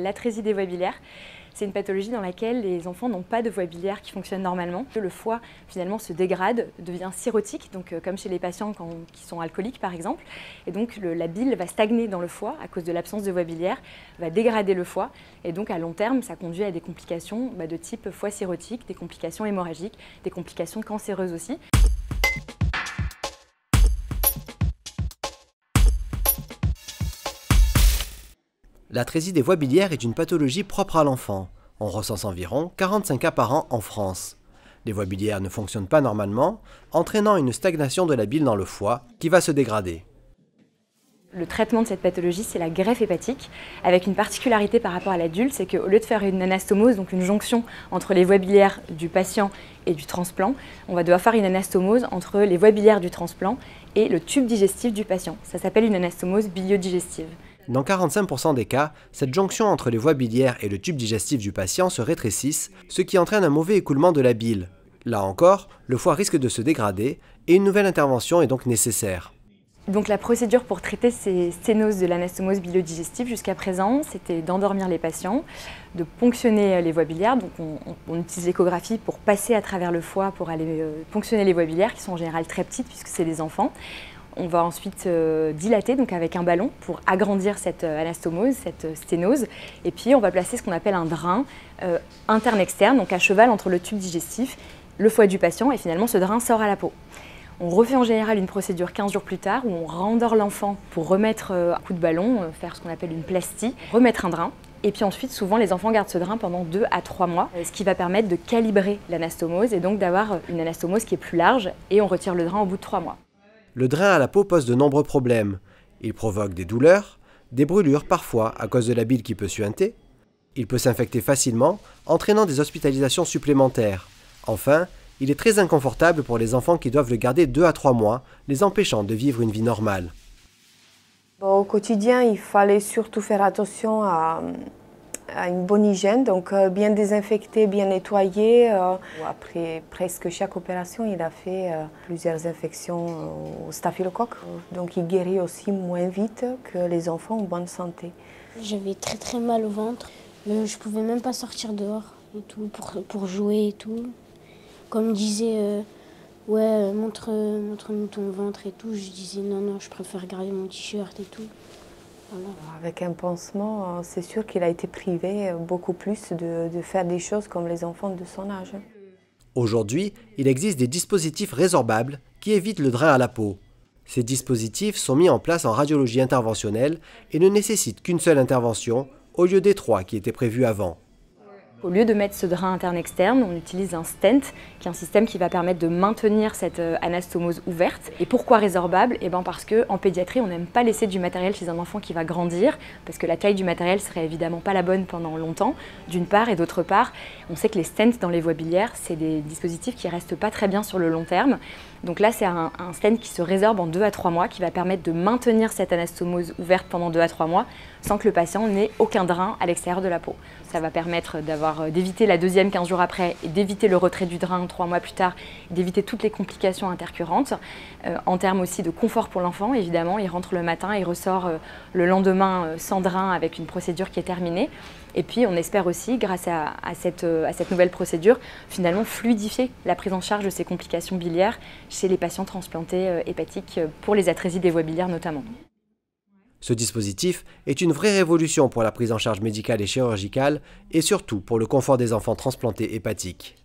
L'atrésie des voies biliaires, c'est une pathologie dans laquelle les enfants n'ont pas de voies biliaires qui fonctionnent normalement. Le foie finalement se dégrade, devient cirrhotique, donc comme chez les patients qui sont alcooliques par exemple. Et donc la bile va stagner dans le foie à cause de l'absence de voies biliaires, va dégrader le foie. Et donc à long terme, ça conduit à des complications de type foie cirrhotique, des complications hémorragiques, des complications cancéreuses aussi. L'atrésie des voies biliaires est une pathologie propre à l'enfant. On recense environ 45 cas par an en France. Les voies biliaires ne fonctionnent pas normalement, entraînant une stagnation de la bile dans le foie qui va se dégrader. Le traitement de cette pathologie, c'est la greffe hépatique, avec une particularité par rapport à l'adulte, c'est qu'au lieu de faire une anastomose, donc une jonction entre les voies biliaires du patient et du transplant, on va devoir faire une anastomose entre les voies biliaires du transplant et le tube digestif du patient. Ça s'appelle une anastomose biliodigestive. Dans 45% des cas, cette jonction entre les voies biliaires et le tube digestif du patient se rétrécissent, ce qui entraîne un mauvais écoulement de la bile. Là encore, le foie risque de se dégrader et une nouvelle intervention est donc nécessaire. Donc la procédure pour traiter ces sténoses de l'anastomose biliodigestive jusqu'à présent, c'était d'endormir les patients, de ponctionner les voies biliaires. Donc on utilise l'échographie pour passer à travers le foie pour aller ponctionner les voies biliaires qui sont en général très petites puisque c'est des enfants. On va ensuite dilater donc avec un ballon pour agrandir cette anastomose, cette sténose. Et puis on va placer ce qu'on appelle un drain interne-externe, donc à cheval entre le tube digestif, le foie du patient et finalement ce drain sort à la peau. On refait en général une procédure 15 jours plus tard où on rendort l'enfant pour remettre un coup de ballon, faire ce qu'on appelle une plastie, remettre un drain. Et puis ensuite, souvent, les enfants gardent ce drain pendant 2 à 3 mois, ce qui va permettre de calibrer l'anastomose et donc d'avoir une anastomose qui est plus large et on retire le drain au bout de 3 mois. Le drain à la peau pose de nombreux problèmes. Il provoque des douleurs, des brûlures parfois à cause de la bile qui peut suinter. Il peut s'infecter facilement, entraînant des hospitalisations supplémentaires. Enfin, il est très inconfortable pour les enfants qui doivent le garder 2 à 3 mois, les empêchant de vivre une vie normale. Au quotidien, il fallait surtout faire attention à une bonne hygiène, donc bien désinfecté, bien nettoyé. Après presque chaque opération, il a fait plusieurs infections au staphylocoque, donc il guérit aussi moins vite que les enfants en bonne santé. J'avais très mal au ventre, je pouvais même pas sortir dehors et tout, pour jouer et tout. Comme disait, ouais, montre-nous ton ventre et tout, je disais non, je préfère garder mon t-shirt et tout. Voilà. Avec un pansement, c'est sûr qu'il a été privé beaucoup plus de faire des choses comme les enfants de son âge. Aujourd'hui, il existe des dispositifs résorbables qui évitent le drain à la peau. Ces dispositifs sont mis en place en radiologie interventionnelle et ne nécessitent qu'une seule intervention au lieu des 3 qui étaient prévus avant. Au lieu de mettre ce drain interne-externe, on utilise un stent, qui est un système qui va permettre de maintenir cette anastomose ouverte. Et pourquoi résorbable? Parce qu'en pédiatrie, on n'aime pas laisser du matériel chez un enfant qui va grandir, parce que la taille du matériel serait évidemment pas la bonne pendant longtemps, d'une part, et d'autre part, on sait que les stents dans les voies biliaires, c'est des dispositifs qui restent pas très bien sur le long terme. Donc là, c'est un stent qui se résorbe en 2 à 3 mois, qui va permettre de maintenir cette anastomose ouverte pendant 2 à 3 mois, sans que le patient n'ait aucun drain à l'extérieur de la peau. Ça va permettre d'éviter la deuxième 15 jours après, et d'éviter le retrait du drain 3 mois plus tard, d'éviter toutes les complications intercurrentes. En termes aussi de confort pour l'enfant, évidemment, il rentre le matin, il ressort le lendemain sans drain avec une procédure qui est terminée. Et puis on espère aussi, grâce à cette nouvelle procédure, finalement fluidifier la prise en charge de ces complications biliaires chez les patients transplantés hépatiques pour les atrésies des voies biliaires notamment. Ce dispositif est une vraie révolution pour la prise en charge médicale et chirurgicale et surtout pour le confort des enfants transplantés hépatiques.